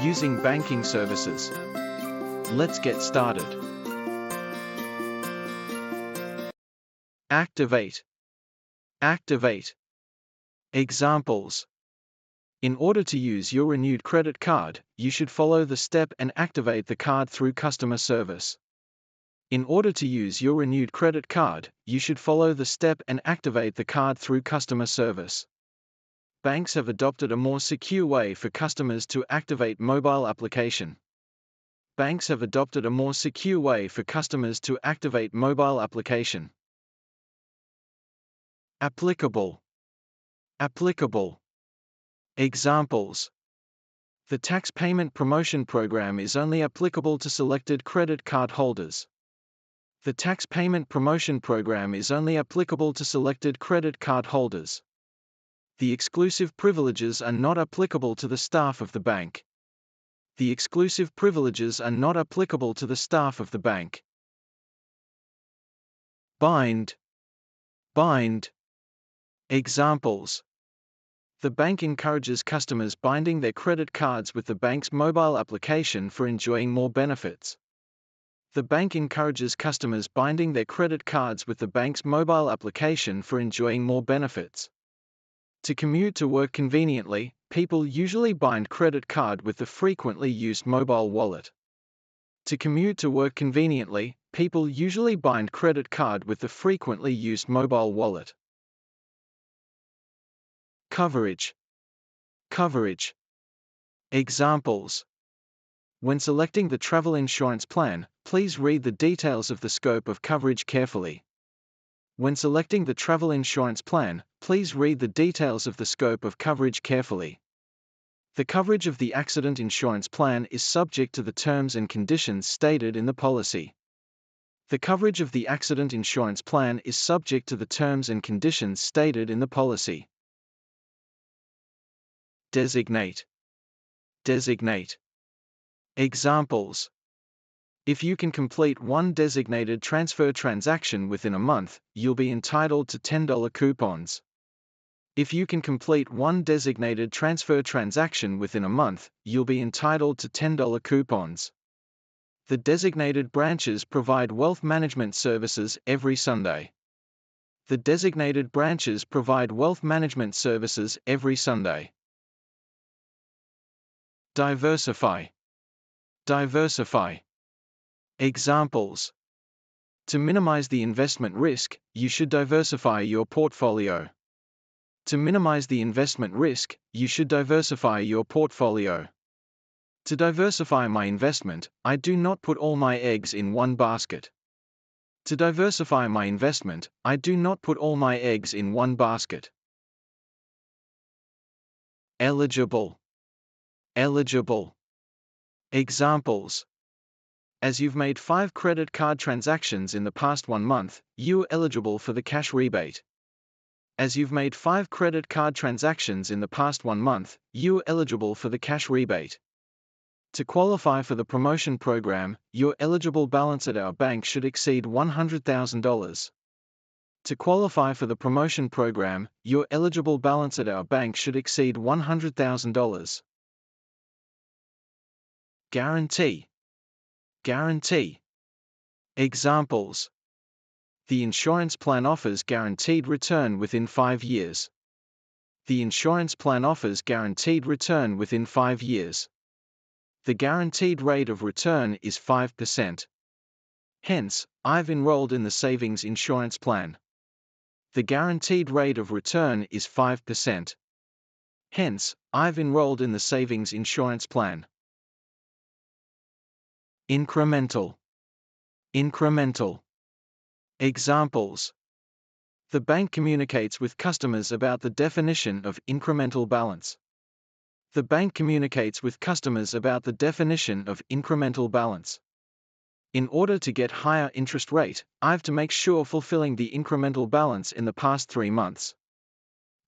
Using banking services. Let's get started. Activate. Activate. Examples. In order to use your renewed credit card, you should follow the step and activate the card through customer service. In order to use your renewed credit card, you should follow the step and activate the card through customer service. Banks have adopted a more secure way for customers to activate mobile application. Banks have adopted a more secure way for customers to activate mobile application. Applicable. Applicable. Examples. The tax payment promotion program is only applicable to selected credit card holders. The tax payment promotion program is only applicable to selected credit card holders. The exclusive privileges are not applicable to the staff of the bank. The exclusive privileges are not applicable to the staff of the bank. Bind. Bind. Examples. The bank encourages customers binding their credit cards with the bank's mobile application for enjoying more benefits. The bank encourages customers binding their credit cards with the bank's mobile application for enjoying more benefits. To commute to work conveniently, people usually bind credit card with the frequently used mobile wallet. To commute to work conveniently, people usually bind credit card with the frequently used mobile wallet. Coverage. Coverage. Examples. When selecting the travel insurance plan, please read the details of the scope of coverage carefully. When selecting the travel insurance plan, please read the details of the scope of coverage carefully. The coverage of the accident insurance plan is subject to the terms and conditions stated in the policy. The coverage of the accident insurance plan is subject to the terms and conditions stated in the policy. Designate. Designate. Examples. If you can complete one designated transfer transaction within a month, you'll be entitled to $10 coupons. If you can complete one designated transfer transaction within a month, you'll be entitled to $10 coupons. The designated branches provide wealth management services every Sunday. The designated branches provide wealth management services every Sunday. Diversify. Diversify. Examples. To minimize the investment risk, you should diversify your portfolio. To minimize the investment risk, you should diversify your portfolio. To diversify my investment, I do not put all my eggs in one basket. To diversify my investment, I do not put all my eggs in one basket. Eligible. Eligible. Examples. As you've made 5 credit card transactions in the past 1 month, you're eligible for the cash rebate. As you've made 5 credit card transactions in the past 1 month, you're eligible for the cash rebate. To qualify for the promotion program, your eligible balance at our bank should exceed $100,000. To qualify for the promotion program, your eligible balance at our bank should exceed $100,000. Guarantee. Guarantee. Examples. The insurance plan offers guaranteed return within 5 years. The insurance plan offers guaranteed return within 5 years. The guaranteed rate of return is 5%. Hence, I've enrolled in the savings insurance plan. The guaranteed rate of return is 5%. Hence, I've enrolled in the savings insurance plan. Incremental. Incremental. Examples. The bank communicates with customers about the definition of incremental balance. The bank communicates with customers about the definition of incremental balance. In order to get higher interest rate, I've to make sure fulfilling the incremental balance in the past 3 months.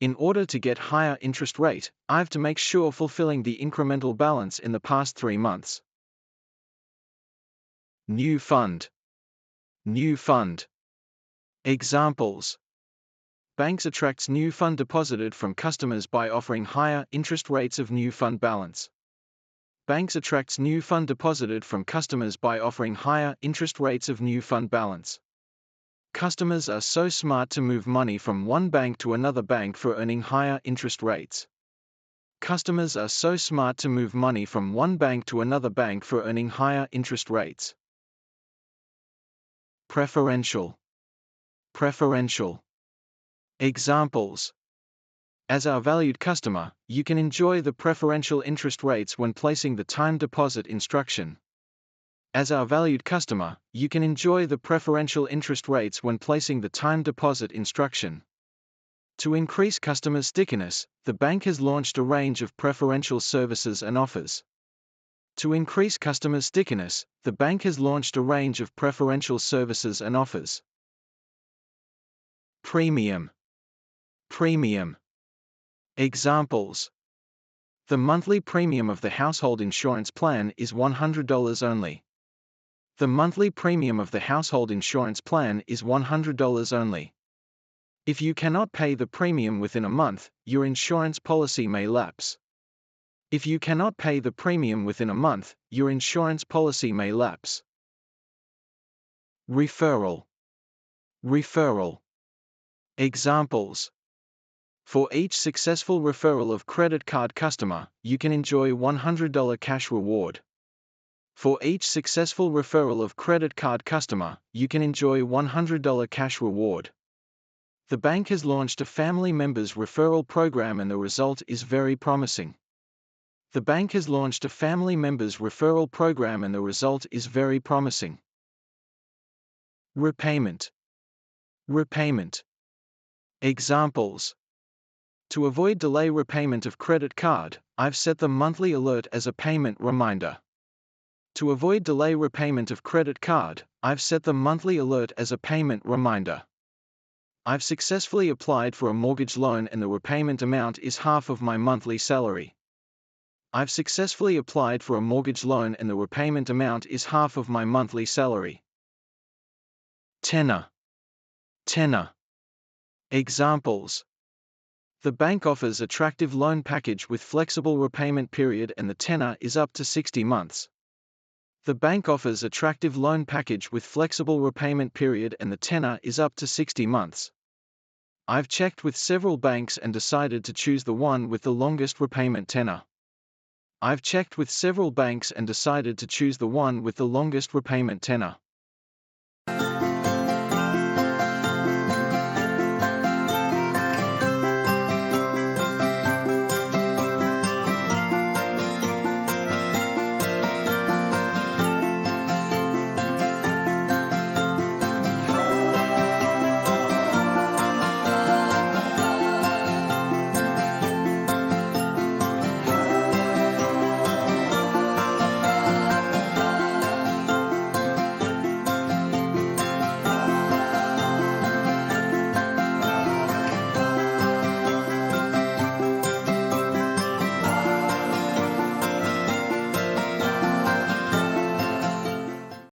In order to get higher interest rate, I've to make sure fulfilling the incremental balance in the past 3 months. New fund. New fund. Examples. Banks attracts new fund deposited from customers by offering higher interest rates of new fund balance. Banks attracts new fund deposited from customers by offering higher interest rates of new fund balance. Customers are so smart to move money from one bank to another bank for earning higher interest rates. Customers are so smart to move money from one bank to another bank for earning higher interest rates. Preferential. Preferential. Examples. As our valued customer, you can enjoy the preferential interest rates when placing the time deposit instruction. As our valued customer, you can enjoy the preferential interest rates when placing the time deposit instruction. To increase customer stickiness, the bank has launched a range of preferential services and offers. To increase customer stickiness, the bank has launched a range of preferential services and offers. Premium. Premium. Examples. The monthly premium of the household insurance plan is $100 only. The monthly premium of the household insurance plan is $100 only. If you cannot pay the premium within a month, your insurance policy may lapse. If you cannot pay the premium within a month, your insurance policy may lapse. Referral. Referral. Examples. For each successful referral of credit card customer, you can enjoy $100 cash reward. For each successful referral of credit card customer, you can enjoy $100 cash reward. The bank has launched a family members referral program and the result is very promising. The bank has launched a family members referral program and the result is very promising. Repayment. Repayment. Examples. To avoid delay repayment of credit card, I've set the monthly alert as a payment reminder. To avoid delay repayment of credit card, I've set the monthly alert as a payment reminder. I've successfully applied for a mortgage loan and the repayment amount is half of my monthly salary. I've successfully applied for a mortgage loan and the repayment amount is half of my monthly salary. Tenor. Tenor. Examples. The bank offers attractive loan package with flexible repayment period and the tenor is up to 60 months. The bank offers attractive loan package with flexible repayment period and the tenor is up to 60 months. I've checked with several banks and decided to choose the one with the longest repayment tenor. I've checked with several banks and decided to choose the one with the longest repayment tenor.